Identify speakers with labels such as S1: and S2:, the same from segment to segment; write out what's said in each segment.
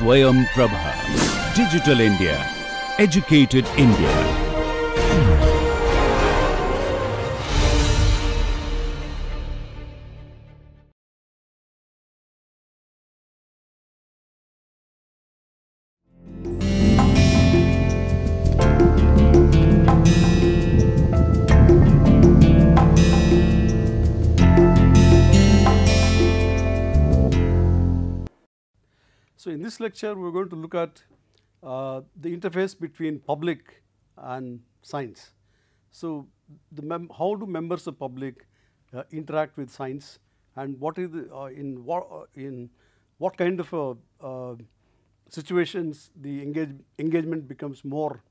S1: Swayam Prabha. Digital India. Educated India.
S2: So, in this lecture we are going to look at the interface between public and science. So, how do members of public interact with science, and what is the, in what kind of situations the engagement becomes more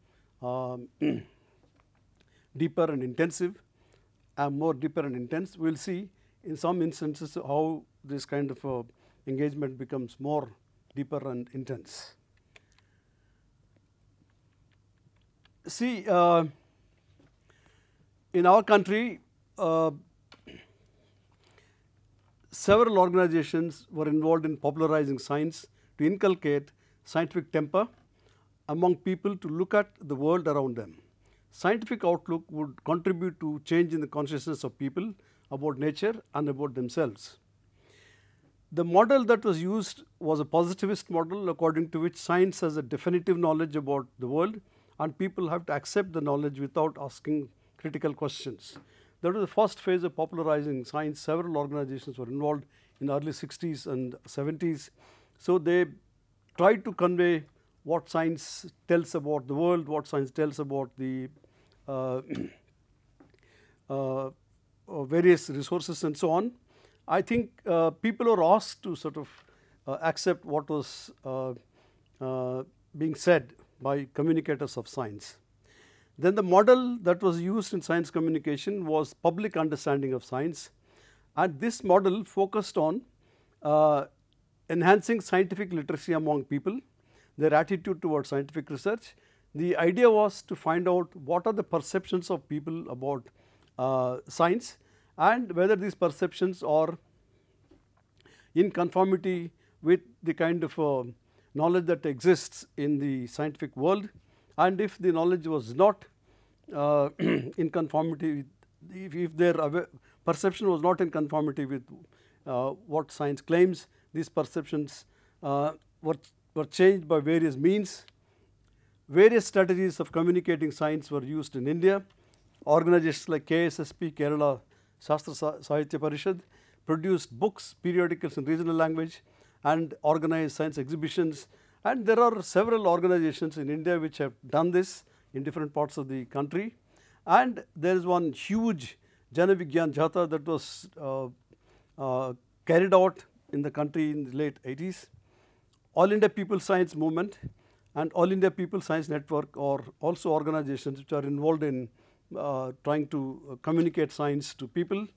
S2: deeper and intensive and more deeper and intense. We will see in some instances how this kind of engagement becomes more deeper and intense. See, in our country, several organizations were involved in popularizing science to inculcate scientific temper among people to look at the world around them. Scientific outlook would contribute to change in the consciousness of people about nature and about themselves. The model that was used was a positivist model, according to which science has a definitive knowledge about the world and people have to accept the knowledge without asking critical questions. That was the first phase of popularizing science. Several organizations were involved in the early 60s and 70s. So, they tried to convey what science tells about the world, what science tells about the various resources and so on. I think people were asked to sort of accept what was being said by communicators of science. Then the model that was used in science communication was public understanding of science, and this model focused on enhancing scientific literacy among people, their attitude towards scientific research. The idea was to find out what are the perceptions of people about science and whether these perceptions are in conformity with the kind of knowledge that exists in the scientific world, and if the knowledge was not in conformity, if their perception was not in conformity with what science claims, these perceptions were changed by various means. Various strategies of communicating science were used in India. Organizations like KSSP, Kerala Shastra Sahitya Parishad, produced books, periodicals in regional language and organized science exhibitions, and there are several organizations in India which have done this in different parts of the country. And there is one huge Jana Vigyan Jata that was carried out in the country in the late 80s. All India People Science Movement and All India People Science Network are also organizations which are involved in trying to communicate science to people.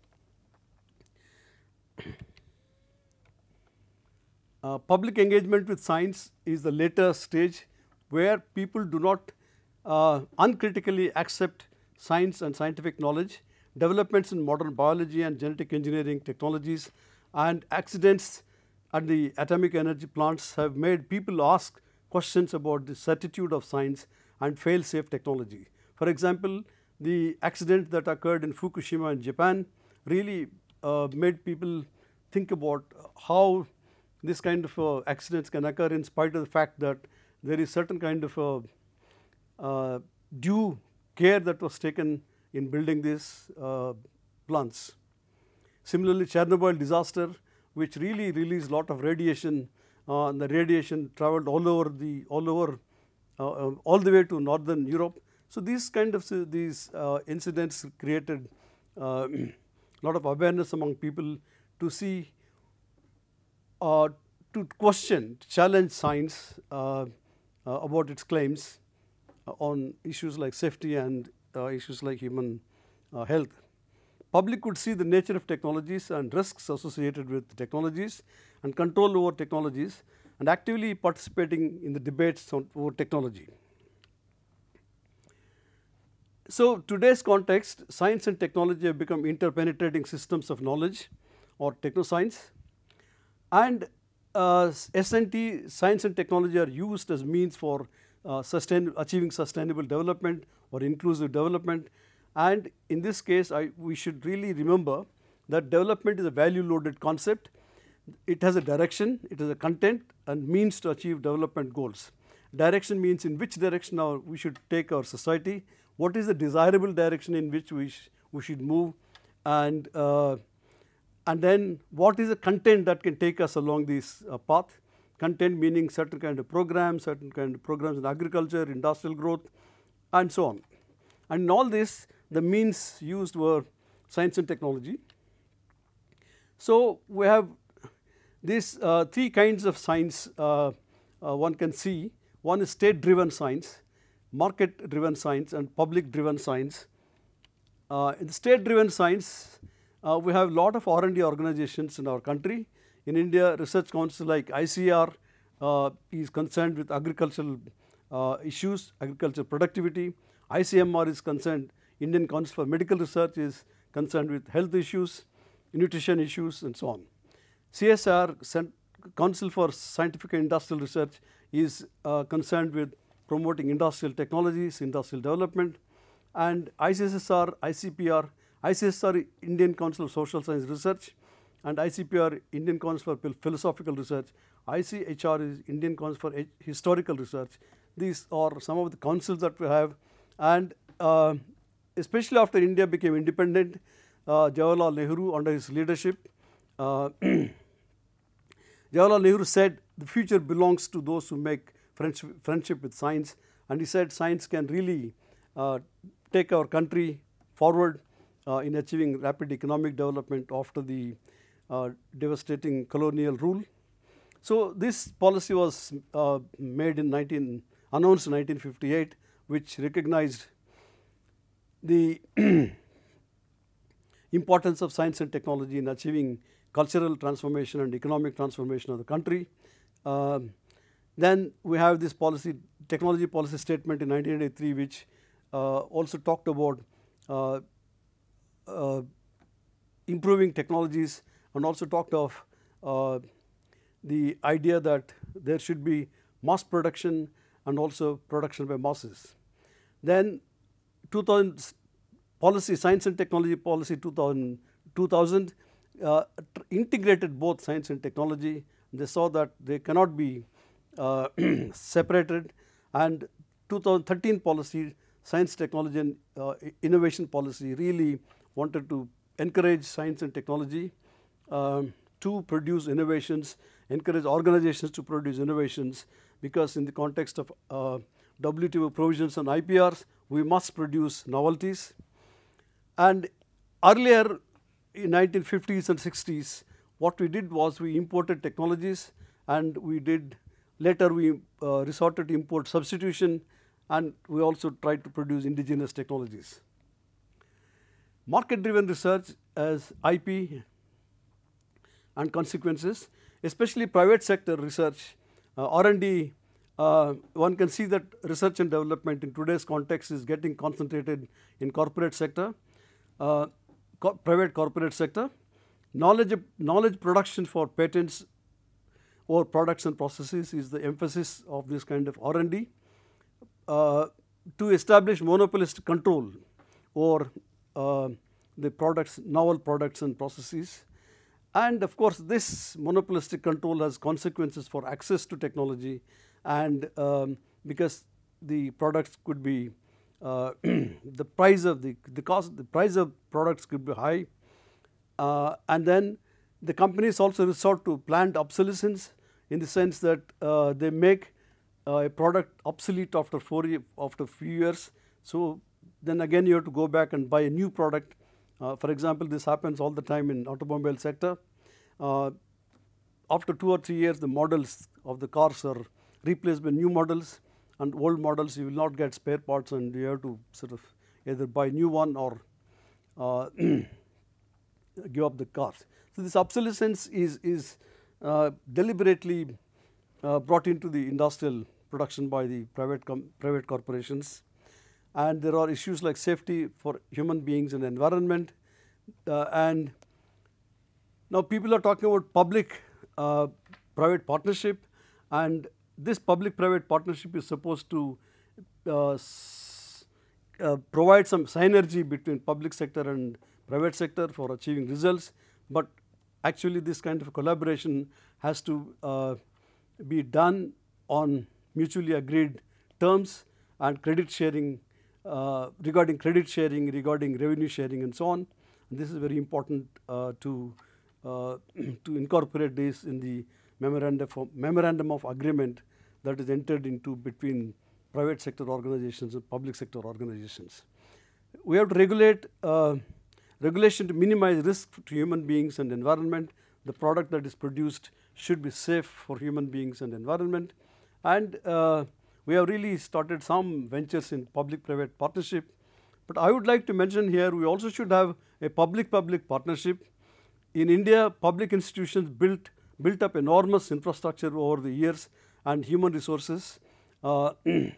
S2: Public engagement with science is the later stage where people do not uncritically accept science and scientific knowledge. Developments in modern biology and genetic engineering technologies and accidents at the atomic energy plants have made people ask questions about the certitude of science and fail-safe technology. For example, the accident that occurred in Fukushima in Japan really made people think about how this kind of accidents can occur in spite of the fact that there is certain kind of due care that was taken in building these plants. Similarly, Chernobyl disaster, which really released a lot of radiation, and the radiation travelled all the way to northern Europe. So, these kind of incidents created a lot of awareness among people to see, to question, to challenge science about its claims on issues like safety and issues like human health. Public would see the nature of technologies and risks associated with technologies and control over technologies and actively participating in the debates over technology. So, today's context, science and technology have become interpenetrating systems of knowledge or technoscience, and S&T, science and technology, are used as means for achieving sustainable development or inclusive development. And in this case, we should really remember that development is a value-loaded concept. It has a direction, it has a content and means to achieve development goals. Direction means in which direction we should take our society, what is the desirable direction in which we should move, and then what is the content that can take us along this path. Content meaning certain kind of programs in agriculture, industrial growth, and so on. And in all this, the means used were science and technology. So we have these three kinds of science one can see. One is state-driven science, market-driven science, and public-driven science. In the state-driven science, we have a lot of R&D organizations in our country. In India, research council like ICR is concerned with agricultural issues, agricultural productivity. ICMR is concerned, Indian Council for Medical Research is concerned with health issues, nutrition issues, and so on. CSR, Council for Scientific and Industrial Research, is concerned with promoting industrial technologies, industrial development. And ICSSR, ICPR, ICSR, Indian Council of Social Science Research, and ICPR, Indian Council for Philosophical Research. ICHR is Indian Council for Historical Research. These are some of the councils that we have. And especially after India became independent, Jawaharlal Nehru, under his leadership, Jawaharlal Nehru said the future belongs to those who make friendship with science, and he said science can really take our country forward in achieving rapid economic development after the devastating colonial rule. So this policy was announced in 1958, which recognized the importance of science and technology in achieving cultural transformation and economic transformation of the country. Then we have this technology policy statement in 1983, which also talked about improving technologies, and also talked of the idea that there should be mass production and also production by masses. Then 2000 policy, science and technology policy 2000 integrated both science and technology. They saw that they cannot be separated, and 2013 policy, science, technology and innovation policy, really wanted to encourage science and technology to produce innovations, encourage organizations to produce innovations, because in the context of WTO provisions on IPRs, we must produce novelties. And earlier in 1950s and 60s, what we did was we imported technologies, and later we resorted to import substitution, and we also tried to produce indigenous technologies. Market-driven research as IP and consequences, especially private sector research, R&D, one can see that research and development in today's context is getting concentrated in corporate sector, private corporate sector. Knowledge production for patents or products and processes is the emphasis of this kind of R&D. To establish monopolistic control over the products, novel products and processes. And of course, this monopolistic control has consequences for access to technology, and because the products could be the price of products could be high, and then the companies also resort to planned obsolescence, in the sense that they make a product obsolete after a few years. So then again you have to go back and buy a new product. For example, this happens all the time in automobile sector. After 2 or 3 years, the models of the cars are replaced by new models, and old models you will not get spare parts, and you have to sort of either buy a new one or give up the cars. So this obsolescence is deliberately brought into the industrial production by the private corporations, and there are issues like safety for human beings and environment, and now people are talking about public-private partnership, and this public-private partnership is supposed to provide some synergy between public sector and private sector for achieving results, but actually this kind of collaboration has to be done on mutually agreed terms and credit sharing, regarding credit sharing, regarding revenue sharing and so on. And this is very important to incorporate this in the memorandum of agreement that is entered into between private sector organizations and public sector organizations. We have to regulate regulation to minimize risk to human beings and environment. The product that is produced should be safe for human beings and environment. And we have really started some ventures in public-private partnership. But I would like to mention here, we also should have a public-public partnership. In India, public institutions built up enormous infrastructure over the years and human resources. They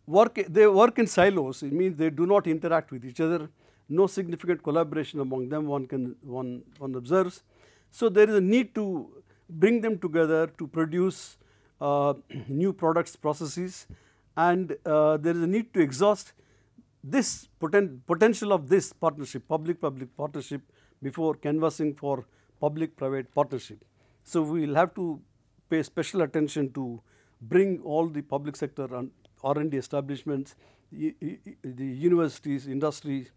S2: work in silos. It means they do not interact with each other. No significant collaboration among them one observes. So there is a need to bring them together to produce new products, processes, and there is a need to exhaust this potential of this partnership, public-public partnership, before canvassing for public-private partnership. So we will have to pay special attention to bring all the public sector and R&D establishments, the universities, industries,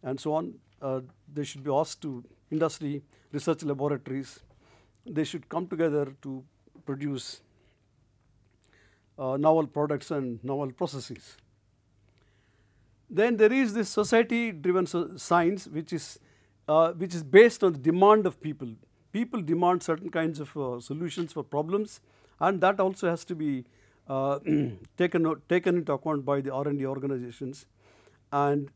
S2: and so on. They should be asked to industry, research laboratories. They should come together to produce novel products and novel processes. Then there is this society-driven science, which is based on the demand of people. People demand certain kinds of solutions for problems, and that also has to be taken into account by the R&D organizations. And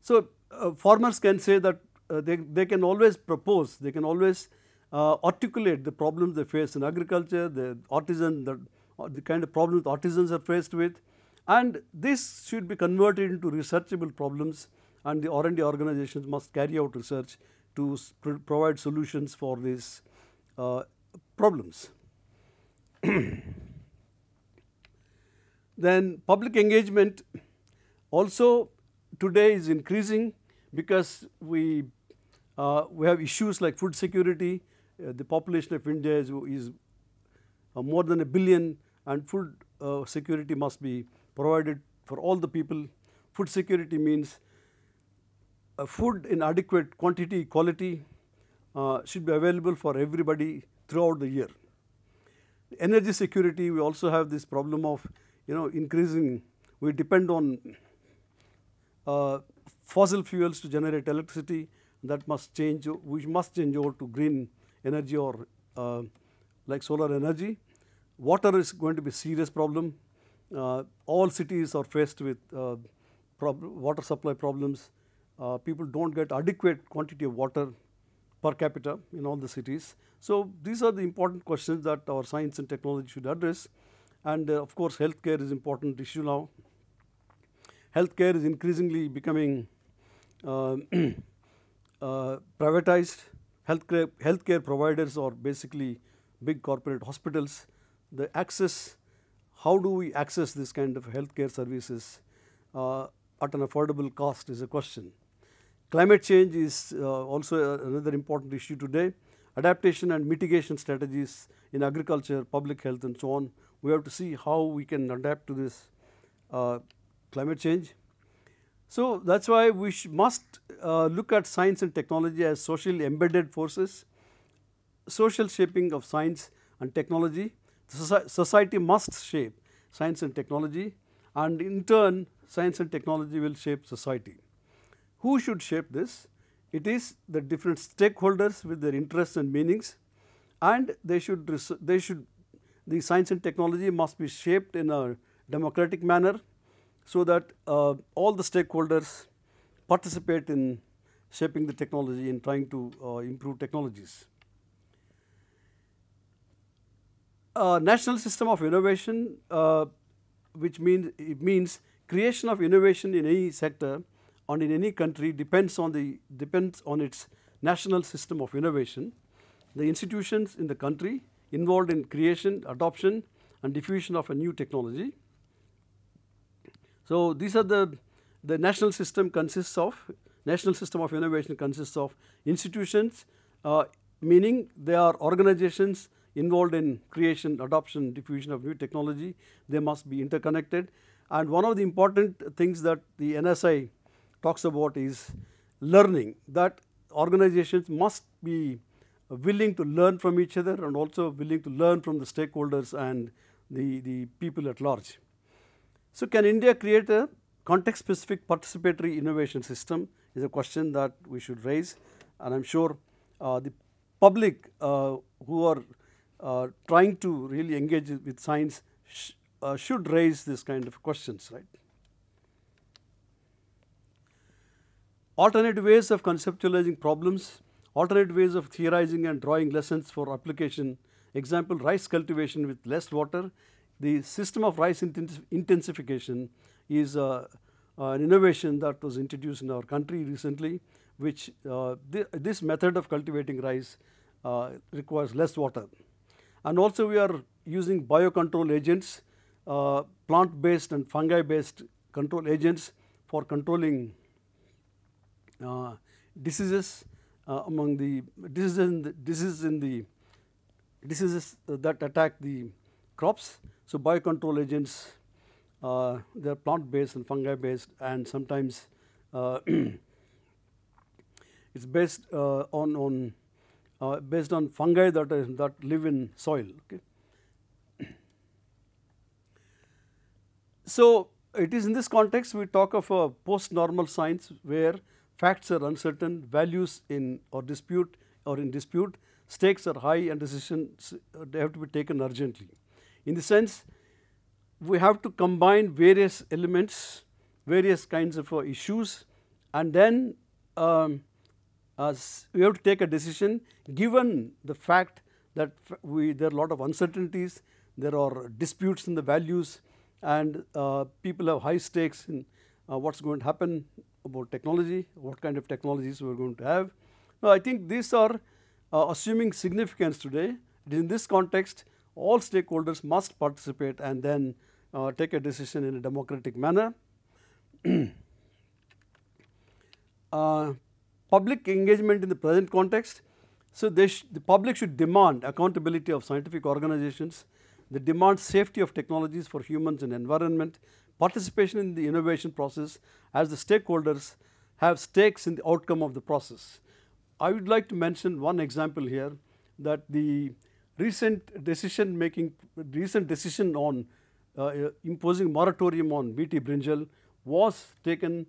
S2: so farmers can say that they can always propose, they can always articulate the problems they face in agriculture, the kind of problems artisans are faced with, and this should be converted into researchable problems, and the R&D organizations must carry out research to provide solutions for these problems. Then public engagement also today is increasing because we have issues like food security. The population of India is more than 1 billion, and food security must be provided for all the people. Food security means food in adequate quantity, quality should be available for everybody throughout the year. Energy security, we also have this problem of increasing. We depend on fossil fuels to generate electricity. That must change. We must change over to green energy or like solar energy. Water is going to be a serious problem. All cities are faced with water supply problems. People don't get adequate quantity of water per capita in all the cities. So these are the important questions that our science and technology should address. And of course, healthcare is an important issue now. Healthcare is increasingly becoming privatized. Healthcare providers are basically big corporate hospitals. The access, how do we access this kind of healthcare services at an affordable cost is a question. Climate change is also another important issue today. Adaptation and mitigation strategies in agriculture, public health and so on. We have to see how we can adapt to this climate change. So that's why we must look at science and technology as socially embedded forces. Social shaping of science and technology. Society must shape science and technology, and in turn science and technology will shape society. Who should shape this? It is the different stakeholders with their interests and meanings, and the science and technology must be shaped in a democratic manner so that all the stakeholders participate in shaping the technology and trying to improve technologies. National system of innovation, which means creation of innovation in any sector and in any country depends on its national system of innovation. the institutions in the country involved in creation, adoption, and diffusion of a new technology. So these are the national system of innovation consists of institutions, meaning they are organizations involved in creation, adoption, diffusion of new technology. They must be interconnected. And one of the important things that the NSI talks about is learning, that organizations must be willing to learn from each other and also willing to learn from the stakeholders and the people at large. So can India create a context-specific participatory innovation system is a question that we should raise, and I am sure the public who are trying to really engage with science should raise this kind of questions, right. Alternative ways of conceptualizing problems, alternative ways of theorizing and drawing lessons for application. Example, rice cultivation with less water. The system of rice intensification is an innovation that was introduced in our country recently, which this method of cultivating rice requires less water. And also we are using biocontrol agents, plant-based and fungi-based control agents for controlling diseases among the diseases that attack the crops. So biocontrol agents, they are plant-based and fungi-based, and sometimes it's based on fungi that live in soil. Okay. So it is in this context we talk of a post-normal science where facts are uncertain, values in dispute, stakes are high, and decisions they have to be taken urgently. In the sense, we have to combine various elements, various kinds of issues, and then we have to take a decision given the fact that there are a lot of uncertainties, there are disputes in the values, and people have high stakes in what's going to happen about technology, what kind of technologies we are going to have. Now, I think these are assuming significance today. In this context, all stakeholders must participate and then take a decision in a democratic manner. Public engagement in the present context. So the public should demand accountability of scientific organizations. They demand safety of technologies for humans and environment, participation in the innovation process as the stakeholders have stakes in the outcome of the process. I would like to mention one example here, that the recent decision on imposing moratorium on BT brinjal was taken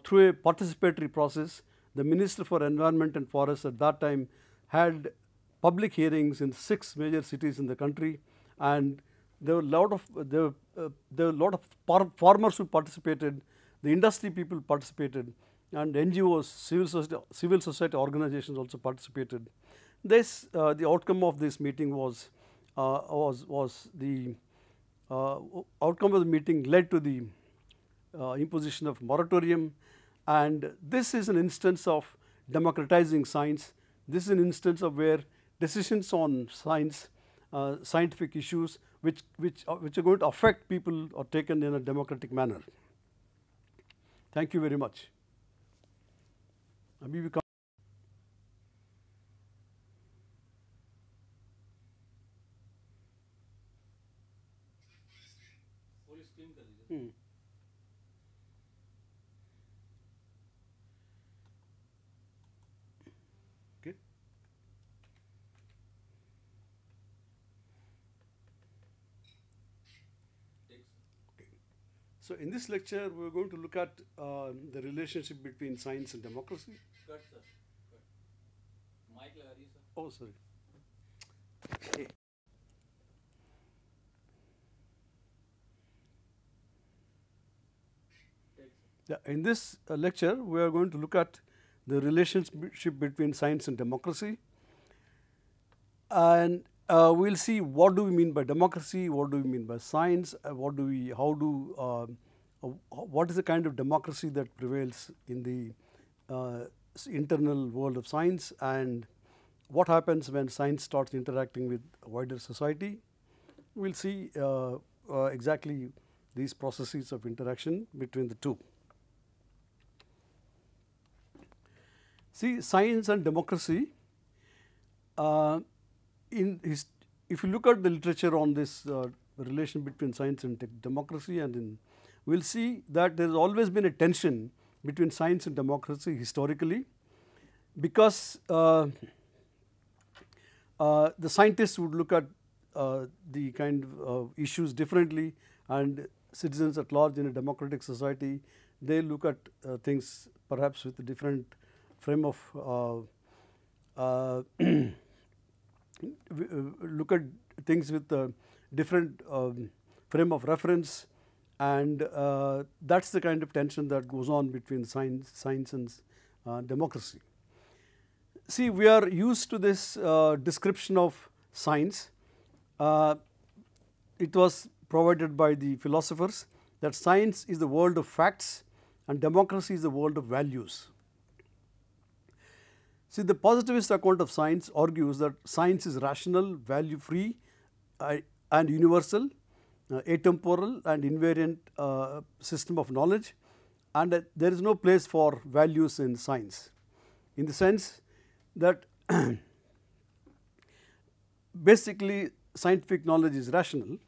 S2: through a participatory process. The Minister for Environment and Forests at that time had public hearings in 6 major cities in the country, and there were a lot of farmers who participated, the industry people participated, and NGOs, civil society organizations also participated. This the outcome of this meeting was the outcome of the meeting led to the imposition of moratorium, and this is an instance of democratizing science. This is an instance of where decisions on science, scientific issues which are going to affect people are taken in a democratic manner. Thank you very much. Okay. So in this lecture, we are going to look at the relationship between science and democracy.
S3: Good, sir. Good. Mic लगा दिए, sir.
S2: Oh, sorry. Okay. Yeah, in this lecture, we are going to look at the relationship between science and democracy, and we'll see what do we mean by democracy, what do we mean by science, what is the kind of democracy that prevails in the internal world of science, and what happens when science starts interacting with wider society. We will see exactly these processes of interaction between the two. See, science and democracy, if you look at the literature on this relation between science and democracy, and we will see that there has always been a tension between science and democracy historically, because the scientists would look at the kind of issues differently, and citizens at large in a democratic society, they look at things perhaps with a different frame of look at things with a different frame of reference, and that's the kind of tension that goes on between science and democracy. See, we are used to this description of science. It was provided by the philosophers that science is the world of facts and democracy is the world of values. See, the positivist account of science argues that science is rational, value-free and universal, atemporal and invariant system of knowledge, and there is no place for values in science, in the sense that basically scientific knowledge is rational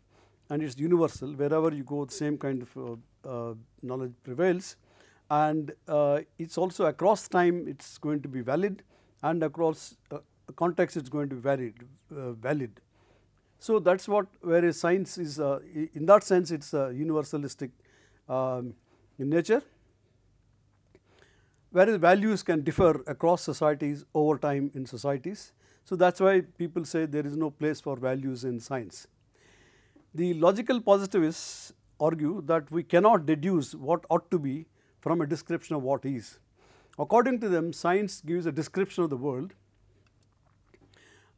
S2: and it is universal. Wherever you go, the same kind of knowledge prevails, and it is also across time it is going to be valid, and across context it is going to be valid. So that is what, whereas science is in that sense it is universalistic in nature, whereas values can differ across societies over time in societies. So that is why people say there is no place for values in science. The logical positivists argue that we cannot deduce what ought to be from a description of what is. According to them, science gives a description of the world,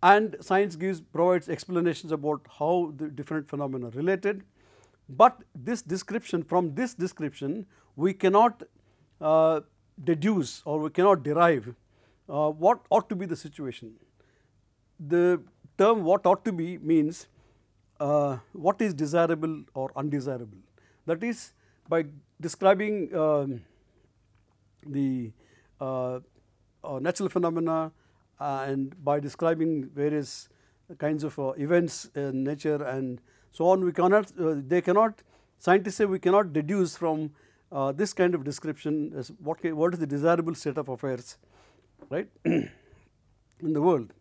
S2: and science provides explanations about how the different phenomena are related, but this description, from this description we cannot deduce or we cannot derive what ought to be the situation. The term what ought to be means what is desirable or undesirable. That is, by describing the natural phenomena and by describing various kinds of events in nature and so on, we cannot, scientists say we cannot deduce from this kind of description as what is the desirable state of affairs, right, in the world.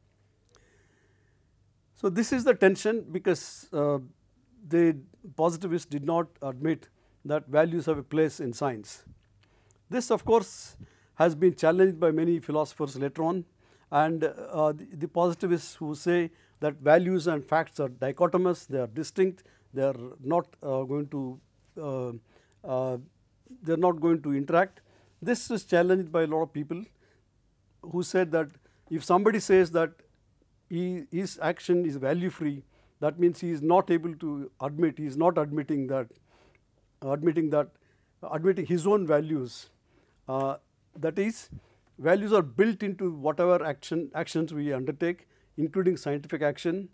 S2: So this is the tension, because the positivists did not admit that values have a place in science. This of course has been challenged by many philosophers later on, and the positivists who say that values and facts are dichotomous, they are distinct, they are not going to interact. This is challenged by a lot of people who said that if somebody says that his action is value free, that means he is not able to admit, he is not admitting his own values. That is, values are built into whatever actions we undertake, including scientific action.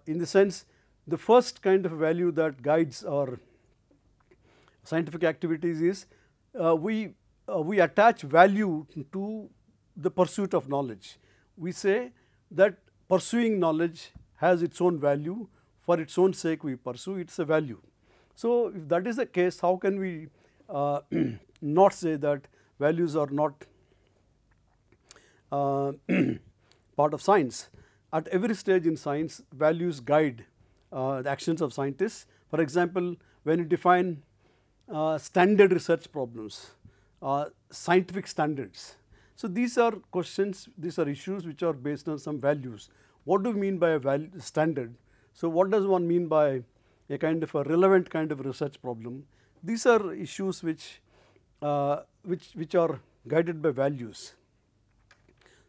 S2: In the sense, the first kind of value that guides our scientific activities is we attach value to the pursuit of knowledge. We say that pursuing knowledge has its own value, for its own sake we pursue, it is a value. So if that is the case, how can we not say that values are not part of science? At every stage in science, values guide the actions of scientists. For example, when you define standard research problems, scientific standards. So these are questions, these are issues which are based on some values. What do we mean by a standard? So what does one mean by a kind of a relevant kind of research problem? These are issues which are guided by values.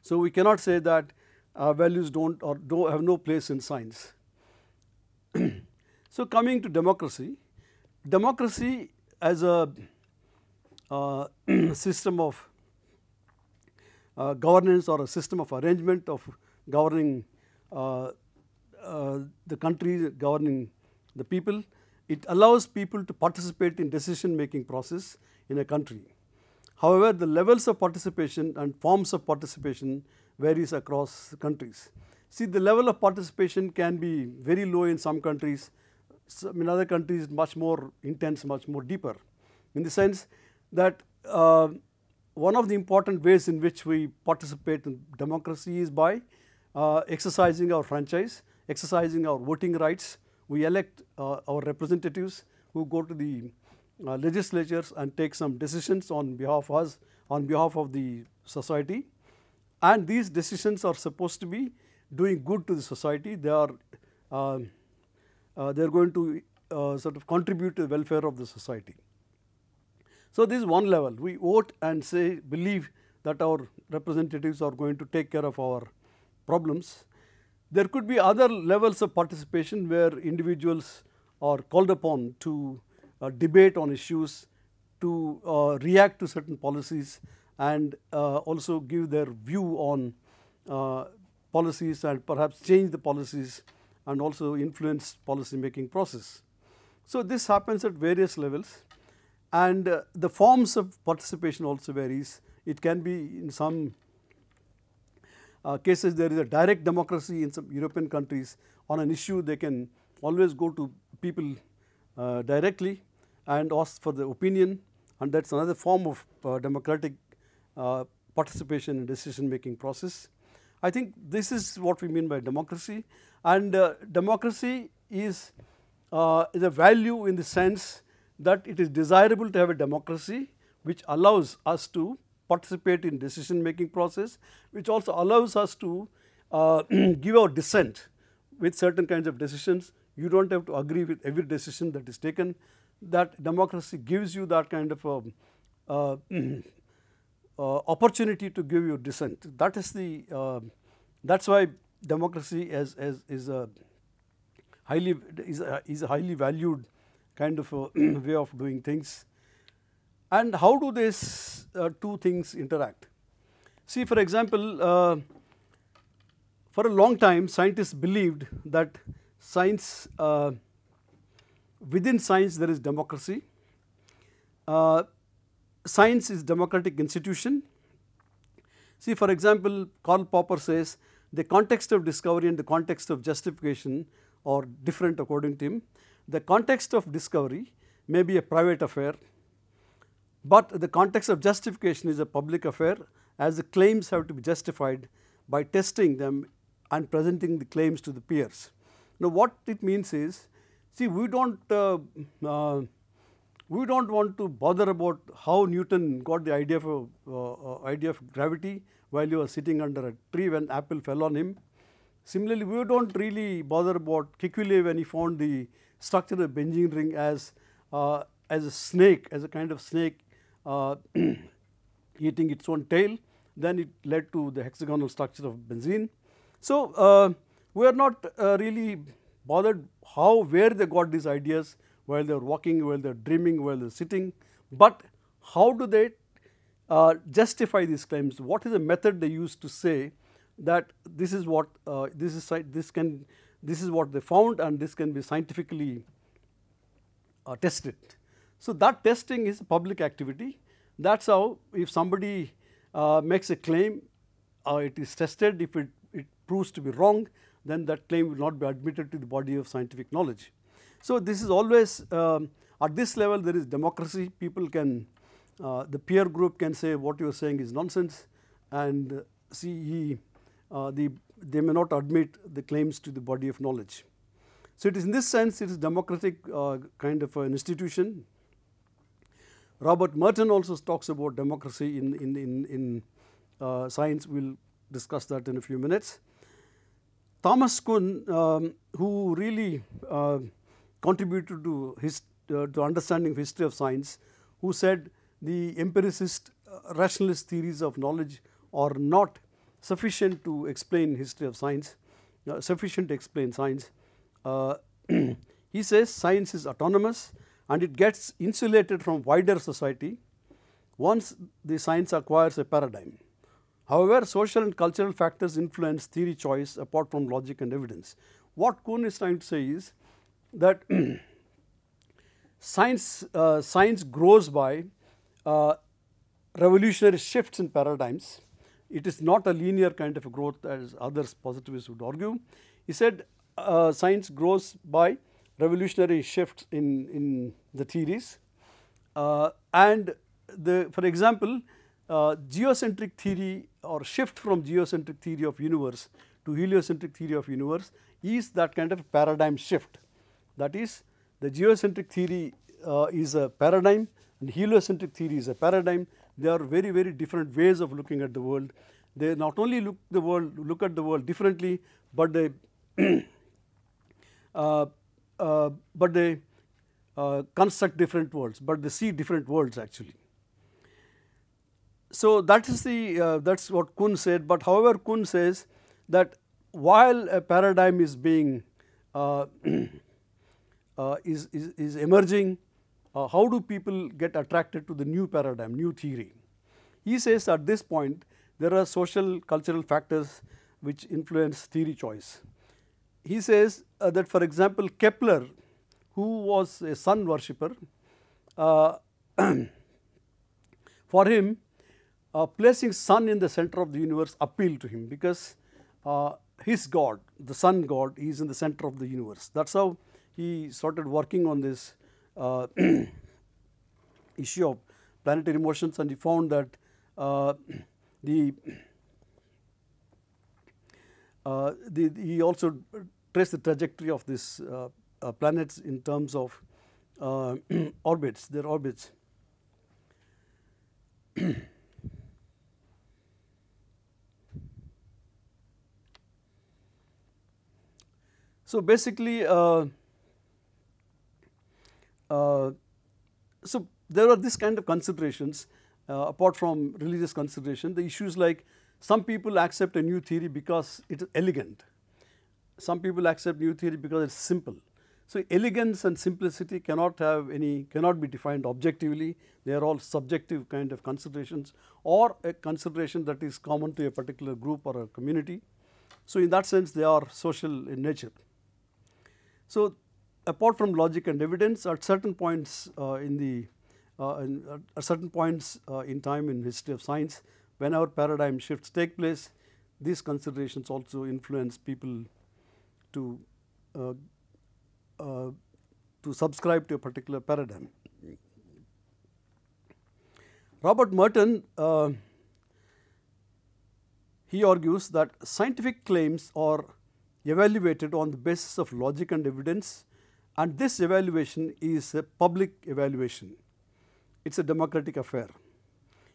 S2: So we cannot say that values have no place in science. So coming to democracy, democracy as a system of governance or a system of arrangement of governing the country, governing the people. It allows people to participate in decision-making process in a country. However, the levels of participation and forms of participation varies across countries. See, the level of participation can be very low in some countries. In other countries, much more intense, much more deeper, in the sense that one of the important ways in which we participate in democracy is by exercising our franchise, exercising our voting rights. We elect our representatives who go to the legislatures and take some decisions on behalf of us, on behalf of the society, and these decisions are supposed to be doing good to the society. They are going to sort of contribute to the welfare of the society. So this is one level. We vote and say, believe that our representatives are going to take care of our problems. There could be other levels of participation where individuals are called upon to debate on issues, to react to certain policies, and also give their view on policies and perhaps change the policies and also influence policy making process. So this happens at various levels, and the forms of participation also varies. It can be in some cases there is a direct democracy in some European countries. On an issue they can always go to people directly and ask for the opinion, and that's another form of democratic participation in decision making process. I think this is what we mean by democracy, and democracy is a value in the sense that it is desirable to have a democracy which allows us to participate in decision making process, which also allows us to give our dissent with certain kinds of decisions. You don't have to agree with every decision that is taken. That democracy gives you that kind of opportunity to give your dissent. That is the that's why democracy is a highly valued kind of a way of doing things. And how do these two things interact? See, for example, for a long time scientists believed that science, within science there is democracy. Science is democratic institution. See, for example, Karl Popper says the context of discovery and the context of justification are different according to him. The context of discovery may be a private affair, but the context of justification is a public affair, as the claims have to be justified by testing them and presenting the claims to the peers. Now, what it means is, see, we don't want to bother about how Newton got the idea of gravity while he was sitting under a tree when apple fell on him. Similarly, we don't really bother about Kekulé when he found the structure of benzene ring as a snake, as a kind of snake eating its own tail. Then it led to the hexagonal structure of benzene. So we are not really bothered where they got these ideas while they are walking, while they are dreaming, while they are sitting, but how do they justify these claims? What is the method they use to say that this is what this is what they found and this can be scientifically tested? So that testing is a public activity. That's how, if somebody makes a claim, it is tested. If it proves to be wrong, then that claim will not be admitted to the body of scientific knowledge. So this is always at this level there is democracy. People can, the peer group can say what you are saying is nonsense, and they may not admit the claims to the body of knowledge. So it is in this sense it is democratic kind of an institution. Robert Merton also talks about democracy in science. We will discuss that in a few minutes. Thomas Kuhn, who really contributed to understanding history of science, who said the empiricist rationalist theories of knowledge are not sufficient to explain history of science, sufficient to explain science. He says science is autonomous and it gets insulated from wider society once the science acquires a paradigm. However, social and cultural factors influence theory choice apart from logic and evidence. What Kuhn is trying to say is that science grows by revolutionary shifts in paradigms. It is not a linear kind of a growth as others positivists would argue. He said science grows by revolutionary shifts in the theories, and for example, geocentric theory or shift from geocentric theory of universe to heliocentric theory of universe is that kind of a paradigm shift. That is, the geocentric theory is a paradigm and heliocentric theory is a paradigm. They are very, very different ways of looking at the world. They not only look at the world differently, but they construct different worlds, but they see different worlds actually. So that is that's what Kuhn said. But however, Kuhn says that while a paradigm is being is emerging, how do people get attracted to the new paradigm, new theory? He says at this point there are social cultural factors which influence theory choice. He says that, for example, Kepler, who was a sun worshipper, for him placing sun in the center of the universe appealed to him, because his God, the sun God, is in the center of the universe. That's how he started working on this issue of planetary motions, and he found that he also traced the trajectory of these planets in terms of orbits, their orbits. So basically, so there are this kind of considerations apart from religious consideration. The issues like some people accept a new theory because it is elegant. Some people accept new theory because it's simple. So elegance and simplicity cannot be defined objectively. They are all subjective kind of considerations, or a consideration that is common to a particular group or a community. So in that sense, they are social in nature. So apart from logic and evidence, at certain points in time in history of science, when our paradigm shifts take place, these considerations also influence people to subscribe to a particular paradigm. Robert Merton, he argues that scientific claims are evaluated on the basis of logic and evidence, and this evaluation is a public evaluation. It's a democratic affair.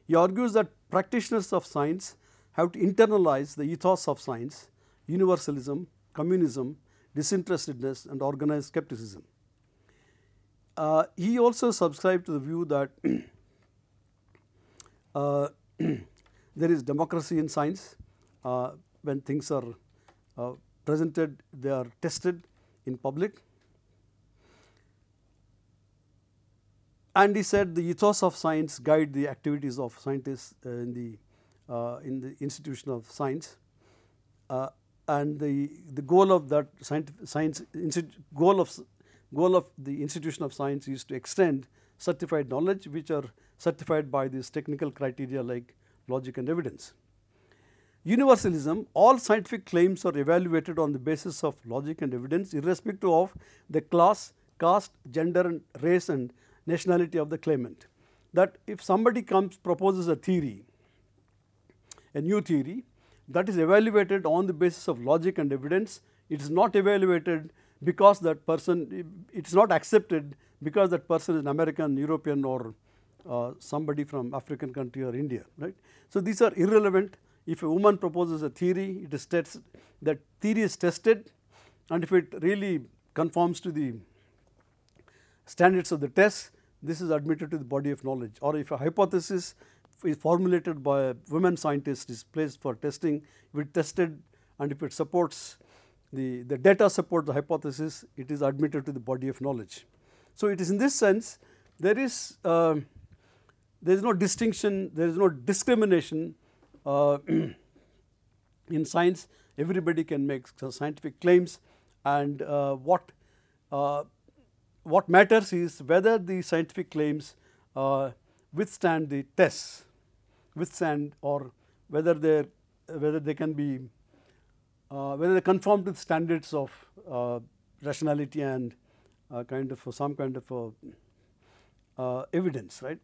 S2: He argues that practitioners of science have to internalize the ethos of science, universalism, communism, disinterestedness, and organized skepticism. He also subscribed to the view that there is democracy in science. When things are presented, they are tested in public. And he said the ethos of science guide the activities of scientists in the institution of science, and the goal of that goal of the institution of science is to extend certified knowledge, which are certified by these technical criteria like logic and evidence. Universalism, all scientific claims are evaluated on the basis of logic and evidence, irrespective of the class, caste, gender, and race and nationality of the claimant. That if somebody proposes a theory, a new theory, that is evaluated on the basis of logic and evidence. It is not evaluated because that person, it is not accepted because that person is an American, European, or somebody from African country or India, right. So these are irrelevant. If a woman proposes a theory, it is tested, that theory is tested, and if it really conforms to the standards of the test, this is admitted to the body of knowledge. Or if a hypothesis is formulated by a women scientist, is placed for testing, if it tested and if it supports the data support the hypothesis, it is admitted to the body of knowledge. So it is in this sense, there is no distinction, there is no discrimination in science everybody can make scientific claims, and what matters is whether the scientific claims withstand the tests, or whether they can be whether they conform to the standards of rationality and some kind of evidence, right?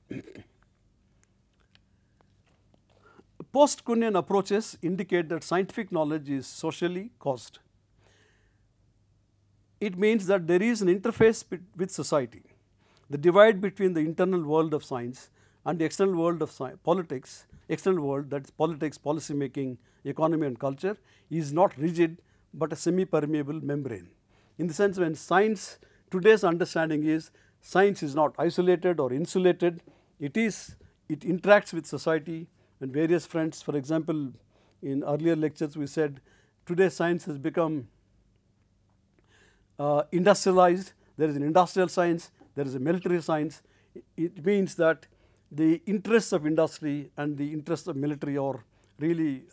S2: Post-Kuhnian approaches indicate that scientific knowledge is socially caused. It means that there is an interface with society. The divide between the internal world of science and the external world of politics, external world, that is politics, policy making, economy and culture, is not rigid but a semi-permeable membrane. In the sense, when science, today's understanding is science is not isolated or insulated, it interacts with society on various fronts. For example, in earlier lectures we said today science has become industrialized. There is an industrial science, there is a military science. It means that the interests of industry and the interests of military are really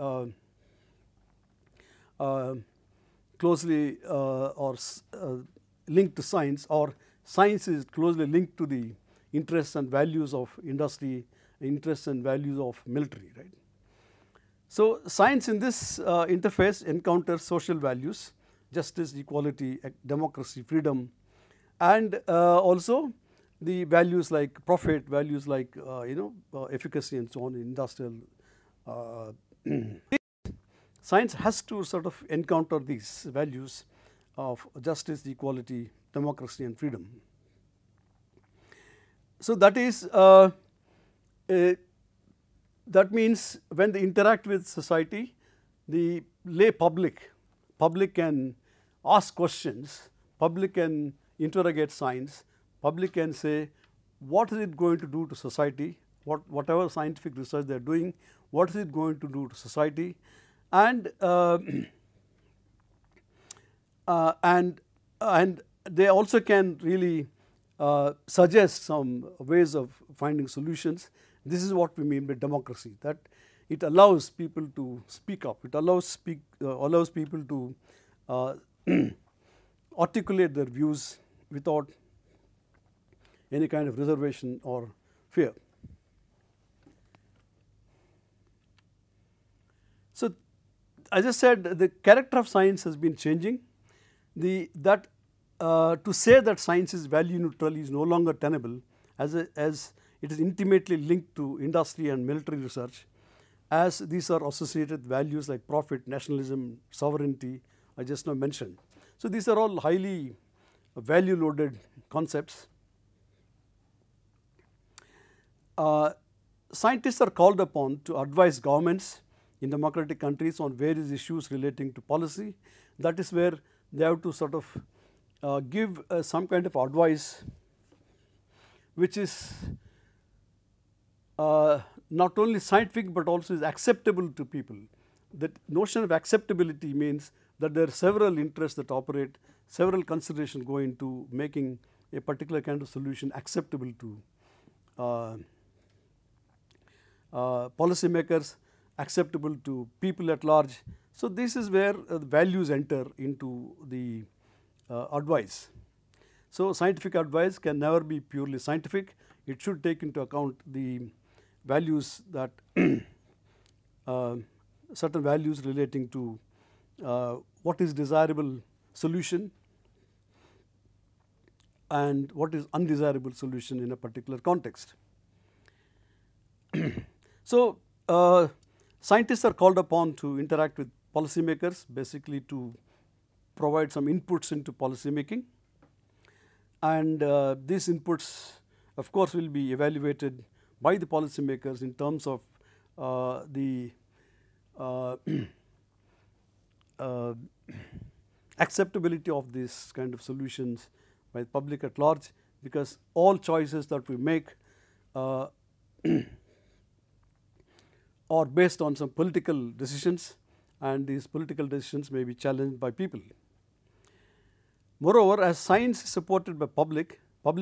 S2: closely linked to science, or science is closely linked to the interests and values of industry, interests and values of military, right. So, science in this interface encounters social values, justice, equality, democracy, freedom, and also the values like profit, values like efficacy and so on in industrial. Science has to sort of encounter these values of justice, equality, democracy and freedom. So, that is that means when they interact with society, the lay public can ask questions, public can interrogate science, public can say what is it going to do to society, whatever scientific research they are doing, what is it going to do to society, and they also can really suggest some ways of finding solutions. This is what we mean by democracy, that it allows people to speak up, it allows people to articulate their views without any kind of reservation or fear. So, as I said, the character of science has been changing. To say that science is value neutral is no longer tenable, as it is intimately linked to industry and military research, as these are associated values like profit, nationalism, sovereignty, I just now mentioned. So, these are all highly value loaded concepts. Scientists are called upon to advise governments in democratic countries on various issues relating to policy. That is where they have to sort of give some kind of advice which is not only scientific but also is acceptable to people. That notion of acceptability means that there are several interests that operate, several considerations go into making a particular kind of solution acceptable to policymakers, acceptable to people at large. So, this is where values enter into the advice. So, scientific advice can never be purely scientific. It should take into account the values that certain values relating to what is desirable solution and what is undesirable solution in a particular context. So, scientists are called upon to interact with policymakers, basically to provide some inputs into policy making, and these inputs of course will be evaluated by the policymakers in terms of the acceptability of these kind of solutions by the public at large, because all choices that we make are based on some political decisions, and these political decisions may be challenged by people. Moreover, as science is supported by public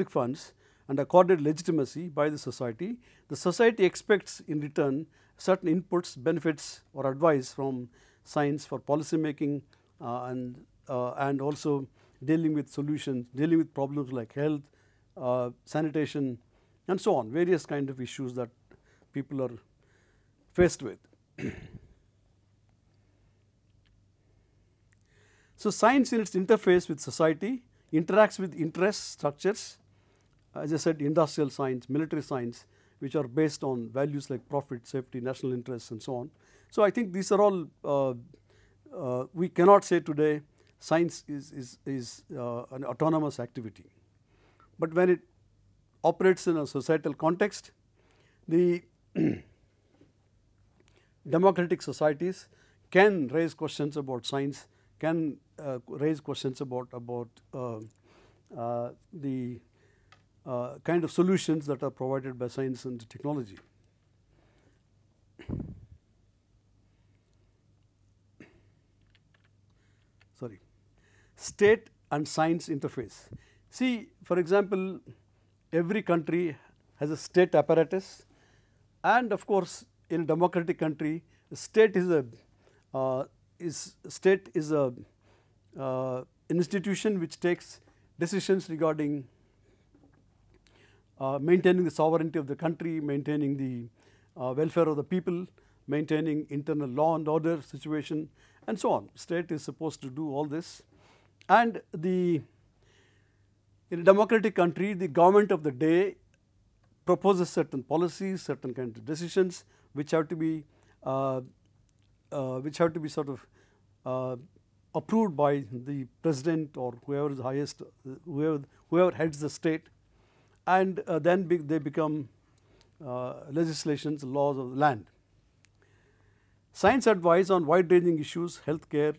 S2: funds and accorded legitimacy by the society expects in return certain inputs, benefits or advice from science for policy making and also dealing with solutions, dealing with problems like health, sanitation and so on, various kind of issues that people are faced with. So, science in its interface with society interacts with interest structures, as I said, industrial science, military science, which are based on values like profit, safety, national interests and so on. So, I think these are all we cannot say today science is an autonomous activity, but when it operates in a societal context, the democratic societies can raise questions about science, can raise questions about the kind of solutions that are provided by science and technology. Sorry. State and science interface. See, for example, every country has a state apparatus, and of course, in a democratic country, the state is an institution which takes decisions regarding maintaining the sovereignty of the country, maintaining the welfare of the people, maintaining internal law and order situation and so on. State is supposed to do all this, and in a democratic country, the government of the day proposes certain policies, certain kinds of decisions which have to be sort of approved by the president or whoever is the highest, whoever heads the state, and then they become legislations, laws of the land. Science advice on wide-ranging issues, healthcare,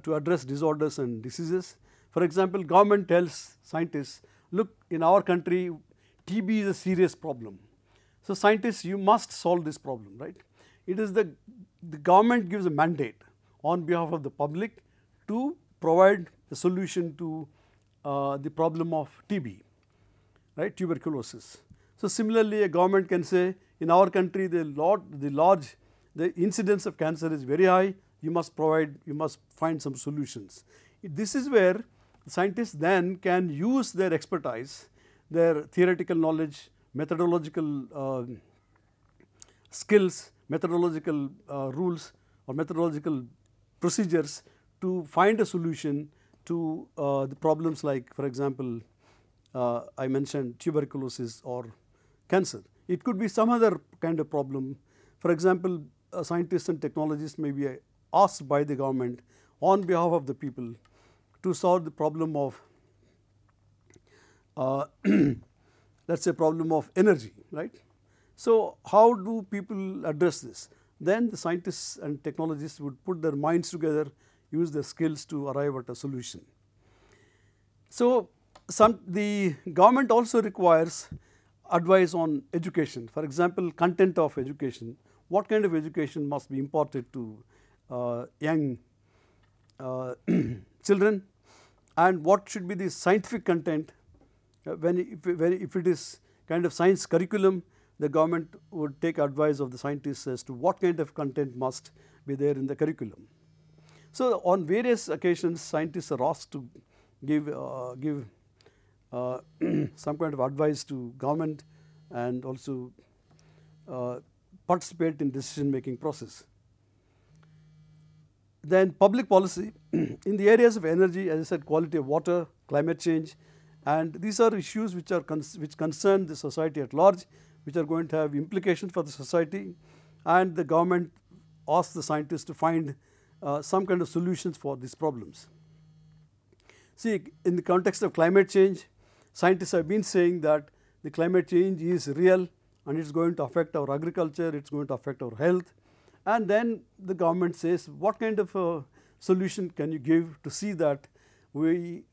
S2: to address disorders and diseases. For example, government tells scientists, look, in our country, TB is a serious problem. So, scientists, you must solve this problem, right? It is the government gives a mandate on behalf of the public to provide a solution to the problem of TB, right, tuberculosis. So, similarly, a government can say, in our country, the incidence of cancer is very high, you must find some solutions. This is where scientists then can use their expertise, their theoretical knowledge, methodological skills, methodological rules or methodological procedures to find a solution to the problems like, for example, I mentioned tuberculosis or cancer. It could be some other kind of problem. For example, scientists and technologists may be asked by the government on behalf of the people to solve the problem of let us say problem of energy, right. So, how do people address this? Then the scientists and technologists would put their minds together, use their skills to arrive at a solution. So, the government also requires advice on education. For example, content of education, what kind of education must be imparted to young children, and what should be the scientific content. If it is kind of science curriculum, the government would take advice of the scientists as to what kind of content must be there in the curriculum. So, on various occasions, scientists are asked to give some kind of advice to government and also participate in decision making process. Then public policy in the areas of energy, as I said, quality of water, climate change, and these are issues which concern the society at large, which are going to have implications for the society, and the government asks the scientists to find some kind of solutions for these problems. See, in the context of climate change, scientists have been saying that the climate change is real and it is going to affect our agriculture, it is going to affect our health, and then the government says, what kind of a solution can you give to see that the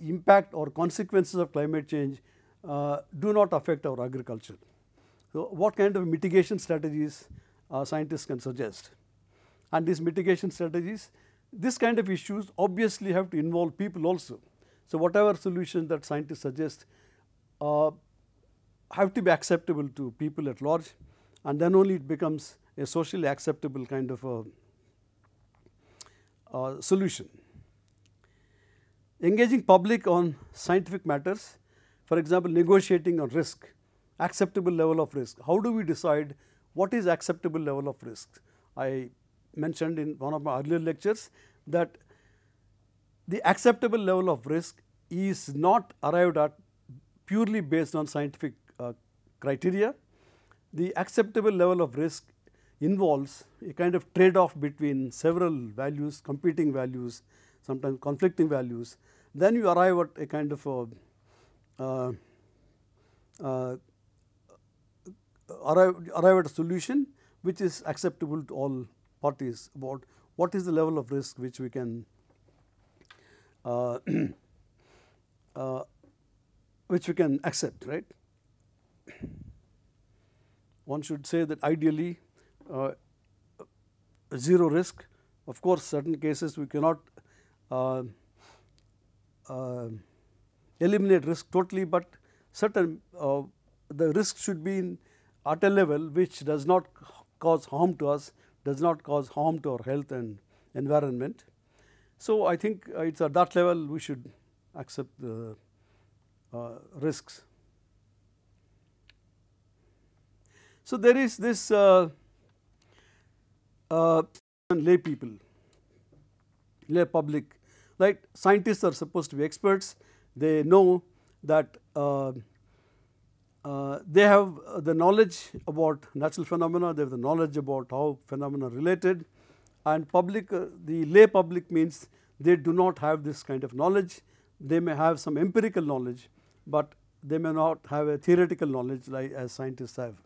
S2: impact or consequences of climate change do not affect our agriculture. So, what kind of mitigation strategies scientists can suggest, and these mitigation strategies, this kind of issues obviously have to involve people also. So, whatever solution that scientists suggest have to be acceptable to people at large, and then only it becomes a socially acceptable kind of a solution. Engaging public on scientific matters, for example, negotiating on risk, acceptable level of risk. How do we decide what is acceptable level of risk? I mentioned in one of my earlier lectures that the acceptable level of risk is not arrived at purely based on scientific criteria. The acceptable level of risk involves a kind of trade-off between several values, competing values, sometimes conflicting values. Then you arrive at a kind of arrive at a solution which is acceptable to all parties about what is the level of risk which we can accept, right. One should say that ideally zero risk. Of course, certain cases we cannot eliminate risk totally, but certain the risk should be at a level which does not cause harm to us, does not cause harm to our health and environment. So, I think it is at that level we should accept the risks. So, there is this lay people, lay public, like scientists are supposed to be experts. They know that they have the knowledge about natural phenomena, they have the knowledge about how phenomena are related, and public, the lay public means they do not have this kind of knowledge. They may have some empirical knowledge, but they may not have a theoretical knowledge like as scientists have.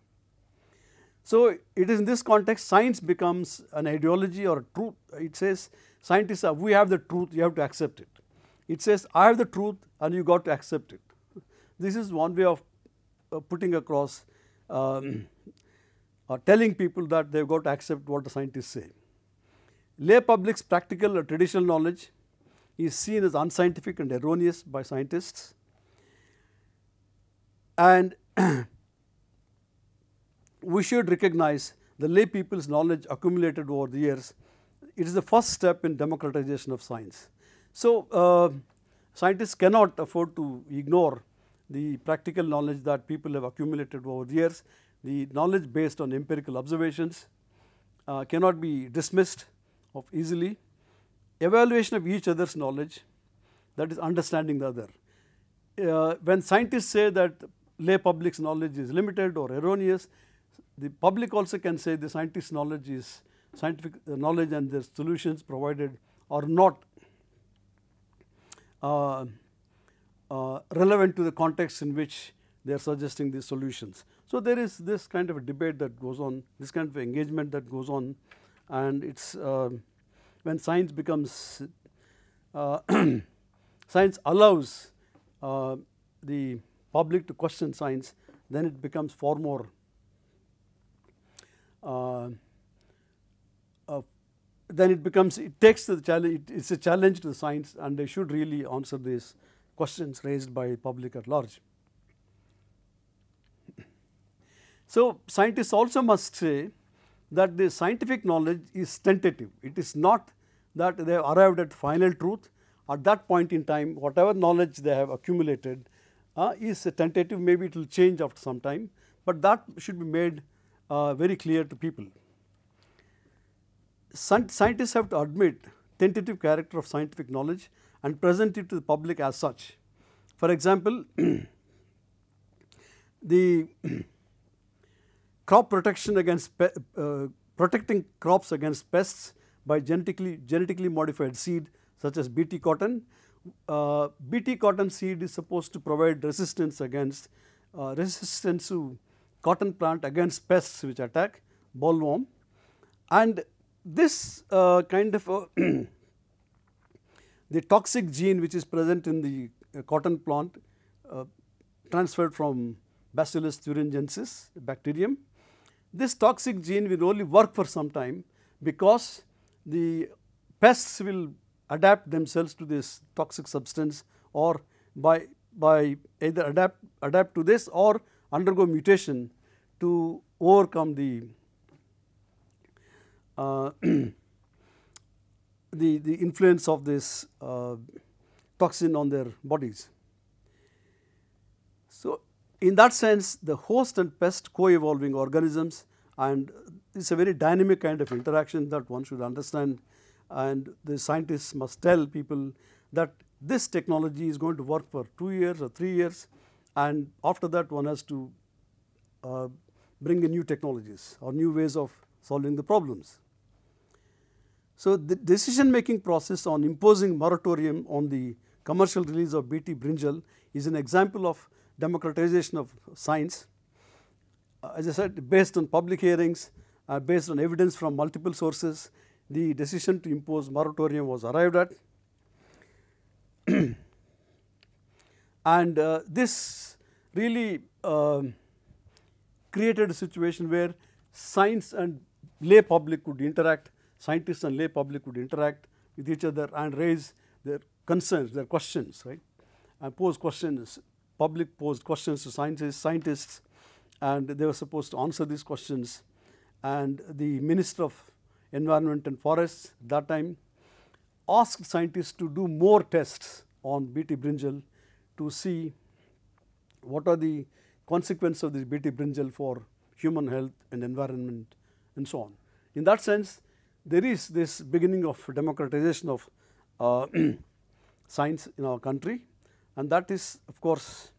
S2: So, it is in this context science becomes an ideology or a truth. It says scientists are, we have the truth, you have to accept it. It says I have the truth and you got to accept it. This is one way of putting across telling people that they have got to accept what the scientists say. Lay public's practical or traditional knowledge is seen as unscientific and erroneous by scientists, and we should recognize the lay people's knowledge accumulated over the years. It is the first step in democratization of science. So, scientists cannot afford to ignore the practical knowledge that people have accumulated over the years. The knowledge based on empirical observations cannot be dismissed of easily. Evaluation of each other's knowledge, that is understanding the other. When scientists say that lay public's knowledge is limited or erroneous, the public also can say the scientist's knowledge is scientific knowledge and the solutions provided are not relevant to the context in which they are suggesting these solutions. So, there is this kind of a debate that goes on, this kind of engagement that goes on, and it is when science becomes science allows the public to question science, then it becomes far more then it becomes, it takes the challenge, it is a challenge to the science, and they should really answer these questions raised by the public at large. So, scientists also must say that the scientific knowledge is tentative. It is not that they have arrived at final truth. At that point in time, whatever knowledge they have accumulated is a tentative, maybe it will change after some time, but that should be made very clear to people. Scientists have to admit tentative character of scientific knowledge and present it to the public as such. For example, the crop protection against protecting crops against pests by genetically modified seed such as Bt cotton. Bt cotton seed is supposed to provide resistance against resistance to cotton plant against pests which attack bollworm, and this kind of the toxic gene which is present in the cotton plant transferred from Bacillus thuringiensis bacterium. This toxic gene will only work for some time because the pests will adapt themselves to this toxic substance, or by either adapt to this or undergo mutation to overcome the the influence of this toxin on their bodies. So, in that sense, the host and pest co-evolving organisms, and it's a very dynamic kind of interaction that one should understand, and the scientists must tell people that this technology is going to work for 2 years or 3 years, and after that one has to bring in new technologies or new ways of solving the problems. So, the decision making process on imposing moratorium on the commercial release of Bt brinjal is an example of democratization of science. As I said, based on public hearings, based on evidence from multiple sources, the decision to impose moratorium was arrived at. And this really created a situation where science and lay public could interact, scientists and lay public could interact with each other and raise their concerns, their questions, right, and pose questions. Public posed questions to scientists, and they were supposed to answer these questions. And the Minister of Environment and Forests at that time asked scientists to do more tests on Bt brinjal to see what are the consequences of this Bt brinjal for human health and environment and so on. In that sense, there is this beginning of democratization of science in our country, and that is, of course,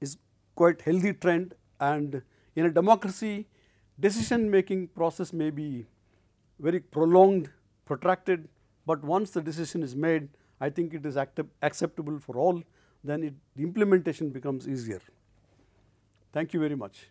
S2: is quite healthy trend. And in a democracy, decision making process may be very prolonged, protracted, but once the decision is made, I think it is acceptable for all, then the implementation becomes easier. Thank you very much.